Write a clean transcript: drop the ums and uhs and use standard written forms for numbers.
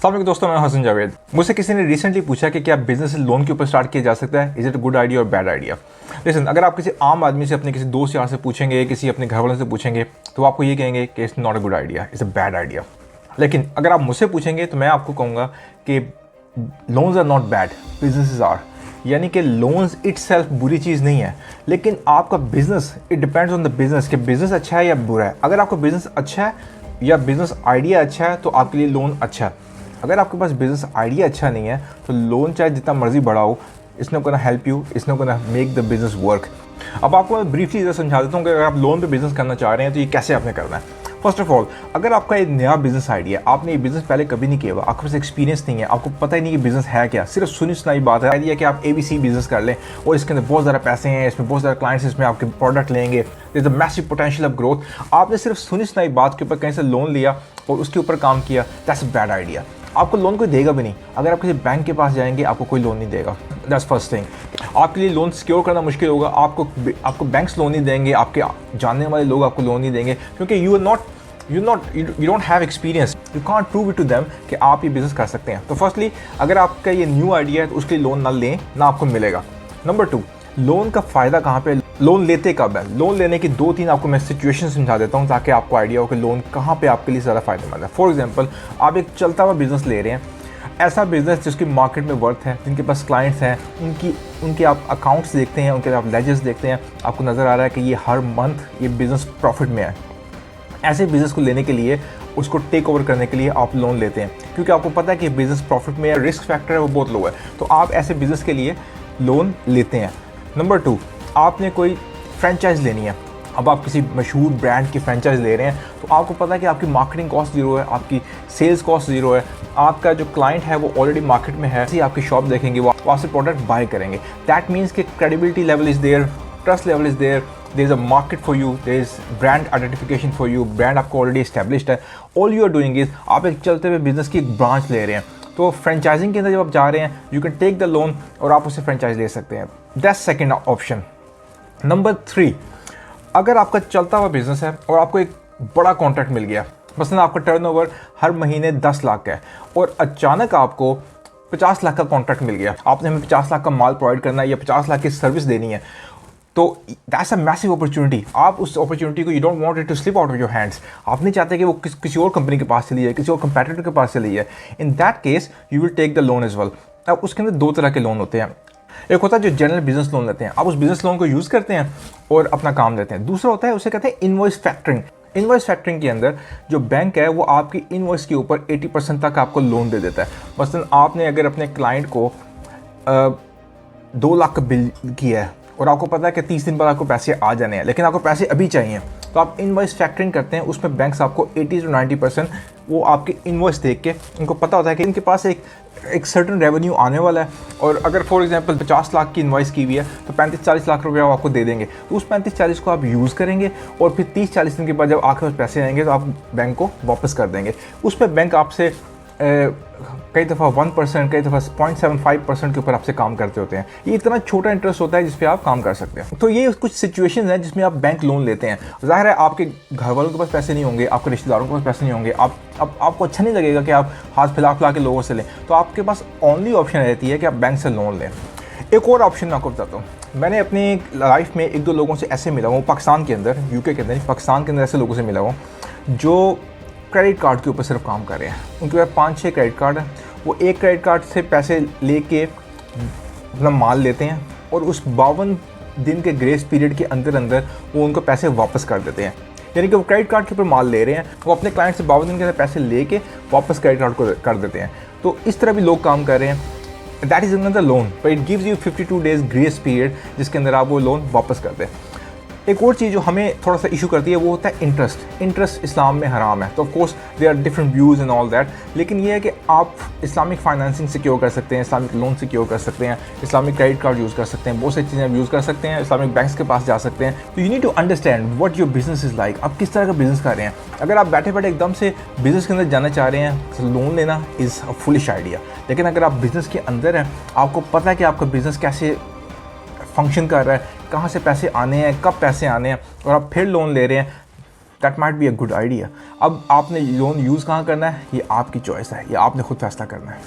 अस्सलाम दोस्तों, मैं हसन जावेद। मुझसे किसी ने रिसेंटली पूछा कि क्या बिजनेस लोन के ऊपर स्टार्ट किया जा सकता है, इज इट गुड आइडिया और बैड आइडिया। लिसन, अगर आप किसी आम आदमी से, अपने किसी दोस्त यार से पूछेंगे, किसी अपने घर वालों से पूछेंगे, तो आपको ये कहेंगे कि it's not a good idea, it's a bad idea. लेकिन अगर आप मुझसे पूछेंगे तो मैं आपको कहूँगा कि loans are not bad, businesses are. यानी कि लोन्स इटसेल्फ बुरी चीज़ नहीं है, लेकिन आपका business, it depends on the business कि बिजनेस अच्छा है या बुरा है। अगर आपका बिजनेस अच्छा है या बिजनेस आइडिया अच्छा है तो आपके लिए लोन अच्छा है। अगर आपके पास बिजनेस आइडिया अच्छा नहीं है तो लोन चाहे जितना मर्जी बड़ा हो, it's not gonna help you, it's not gonna make the business work. अब आपको मैं ब्रीफली इधर समझा देता हूँ कि अगर आप लोन पे बिजनेस करना चाह रहे हैं तो ये कैसे आपने करना है। फर्स्ट ऑफ ऑल, अगर आपका एक नया बिजनेस आइडिया, आपने ये बिजनेस पहले कभी नहीं किया हुआ, आपके पास एक्सपीरियंस नहीं है, आपको पता ही नहीं कि बिजनेस है क्या, सिर्फ सुनी सुनाई बात है आइडिया कि आप ABC बिजनेस कर लें और इसके अंदर बहुत ज़्यादा पैसे हैं, इसमें बहुत ज़्यादा क्लाइंट्स इसमें आपके प्रोडक्ट लेंगे, there is a massive potential of growth. आपने सिर्फ सुनी सुनाई बात के ऊपर कहीं से लोन लिया और उसके ऊपर काम किया, दैट्स अ बैड आइडिया। आपको लोन कोई देगा भी नहीं। अगर आप किसी बैंक के पास जाएंगे आपको कोई लोन नहीं देगा, दैट्स फर्स्ट थिंग। आपके लिए लोन सिक्योर करना मुश्किल होगा, आपको बैंक्स लोन नहीं देंगे, आपके जानने वाले लोग आपको लोन नहीं देंगे, क्योंकि you don't have experience, you can't prove it to them कि आप ये बिजनेस कर सकते हैं। तो फर्स्टली, अगर आपका ये न्यू आइडिया है तो उसके लिए लोन ना लें, ना आपको मिलेगा। नंबर 2, लोन का फ़ायदा कहाँ पे, लोन लेते कब है। लोन लेने की 2-3 आपको मैं सिचुएशन समझा देता हूँ ताकि आपको आइडिया हो कि लोन कहाँ पे आपके लिए ज़्यादा फ़ायदेमंद है। फॉर एग्जांपल, आप एक चलता हुआ बिज़नेस ले रहे हैं, ऐसा बिज़नेस जिसकी मार्केट में वर्थ है, जिनके पास क्लाइंट्स हैं, उनके आप अकाउंट्स देखते हैं, उनके आप लेजर्स देखते हैं, आपको नज़र आ रहा है कि ये हर मंथ ये बिज़नेस प्रॉफिट में है। ऐसे बिज़नेस को लेने के लिए, उसको टेक ओवर करने के लिए आप लोन लेते हैं, क्योंकि आपको पता है कि बिज़नेस प्रॉफिट में है, रिस्क फैक्टर है वो बहुत लो है, तो आप ऐसे बिज़नेस के लिए लोन लेते हैं। नंबर 2, आपने कोई फ्रेंचाइज लेनी है। अब आप किसी मशहूर ब्रांड की फ्रेंचाइज ले रहे हैं तो आपको पता है कि आपकी मार्केटिंग कॉस्ट ज़ीरो है, आपकी सेल्स कॉस्ट ज़ीरो है, आपका जो क्लाइंट है वो ऑलरेडी मार्केट में है, आपकी शॉप देखेंगे, वो आपसे प्रोडक्ट बाय करेंगे। दैट मीन्स कि credibility level is there, trust level is there, there is a market for you, there is brand identification for you, brand आपको ऑलरेडी इस्टेब्लिश्ड है। All you are doing is आप एक चलते हुए business की एक branch ले रहे हैं। तो फ्रेंचाइजिंग के अंदर जब आप जा रहे हैं, you can take the loan और आप उससे फ्रेंचाइज ले सकते हैं। That's second option. नंबर 3, अगर आपका चलता हुआ बिजनेस है और आपको एक बड़ा कॉन्ट्रैक्ट मिल गया, मसलन आपका टर्नओवर हर महीने 10 लाख का है और अचानक आपको 50 लाख का कॉन्ट्रैक्ट मिल गया, आपने हमें 50 लाख का माल प्रोवाइड करना है या 50 लाख की सर्विस देनी है, तो दैट्स अ मैसिव अपॉर्चुनिटी। आप उस अपॉर्चुनिटी को, you don't want it to slip out of your hands. आप नहीं चाहते कि वो किसी और कंपनी के पास चली जाए, किसी और कंपैटिटर के पास चली जाए। In that case you will take the loan as well. अब उसके अंदर 2 तरह के लोन होते हैं। एक होता है जो जनरल बिजनेस लोन लेते हैं, आप उस बिजनेस लोन को यूज़ करते हैं और अपना काम लेते हैं। दूसरा होता है, उसे कहते हैं इनवॉइस फैक्टरिंग। इनवॉइस फैक्टरिंग के अंदर जो बैंक है वो आपकी इनवॉइस के ऊपर 80% तक आपको लोन दे देता है। मसलन आपने अगर अपने क्लाइंट को 2 लाख का बिल किया है और आपको पता है कि 30 दिन बाद आपको पैसे आ जाने हैं, लेकिन आपको पैसे अभी चाहिए, तो आप इनवॉइस फैक्टरिंग करते हैं। उसमें बैंक्स आपको 80 से 90% वो आपकी इनवॉइस देख के, उनको पता होता है कि इनके पास एक सर्टन रेवेन्यू आने वाला है, और अगर फॉर एग्जांपल 50 लाख की इनवॉइस की हुई है तो 35-40 लाख रुपया वो आपको दे देंगे। तो उस 35-40 को आप यूज़ करेंगे और फिर 30-40 दिन के बाद जब आपके पास पैसे आएंगे तो आप बैंक को वापस कर देंगे। उस पर बैंक आपसे कई दफ़ा 1%, कई दफ़ा 0.75% के ऊपर आपसे काम करते होते हैं। ये इतना छोटा इंटरेस्ट होता है जिस पे आप काम कर सकते हैं। तो ये कुछ सिचुएशंस हैं जिसमें आप बैंक लोन लेते हैं। ज़ाहिर है आपके घर वालों के पास पैसे नहीं होंगे, आपके रिश्तेदारों के पास पैसे नहीं होंगे, आपको अच्छा नहीं लगेगा कि आप हाथ फैला के लोगों से लें, तो आपके पास ओनली ऑप्शन रहती है कि आप बैंक से लोन लें। एक और ऑप्शन मैं आपको बताता हूँ। मैंने अपनी लाइफ में 1-2 लोगों से ऐसे मिला हूँ, पाकिस्तान के अंदर, UK के अंदर, पाकिस्तान के अंदर ऐसे लोगों से मिला हूँ जो क्रेडिट कार्ड के ऊपर सिर्फ काम कर रहे हैं। उनके पास 5-6 क्रेडिट कार्ड हैं। वो एक क्रेडिट कार्ड से पैसे लेके अपना माल लेते हैं और उस 52 दिन के ग्रेस पीरियड के अंदर अंदर वो उनको पैसे वापस कर देते हैं। यानी कि वो क्रेडिट कार्ड के ऊपर माल ले रहे हैं, वो अपने क्लाइंट से 52 दिन के अंदर पैसे लेके वापस क्रेडिट कार्ड को कर देते हैं। तो इस तरह भी लोग काम कर रहे हैं। That is another loan, but it gives you 52 days grace period जिसके अंदर आप वो लोन वापस कर दें। एक और चीज़ जो हमें थोड़ा सा इशू करती है वो होता है इंटरेस्ट। इंटरेस्ट इस्लाम में हराम है, तो of course there are different views and all that, लेकिन ये है कि आप इस्लामिक फाइनेंसिंग सिक्योर कर सकते हैं, इस्लामिक लोन सिक्योर कर सकते हैं, इस्लामिक क्रेडिट कार्ड यूज़ कर सकते हैं, बहुत सारी चीज़ें आप यूज़ कर सकते हैं, इस्लामिक बैंक्स के पास जा सकते हैं। तो you need to understand what your business is like, आप किस तरह का बिजनेस कर रहे हैं। अगर आप बैठे बैठे एकदम से बिजनेस के अंदर जाना चाह रहे हैं तो लोन लेना इज़ अ फुलिश आइडिया। लेकिन अगर आप बिज़नेस के अंदर हैं, आपको पता है कि आपका बिज़नेस कैसे फंक्शन कर रहा है, कहाँ से पैसे आने हैं, कब पैसे आने हैं, और आप फिर लोन ले रहे हैं, that might be a good idea. अब आपने लोन यूज़ कहाँ करना है ये आपकी चॉइस है, ये आपने खुद फैसला करना है।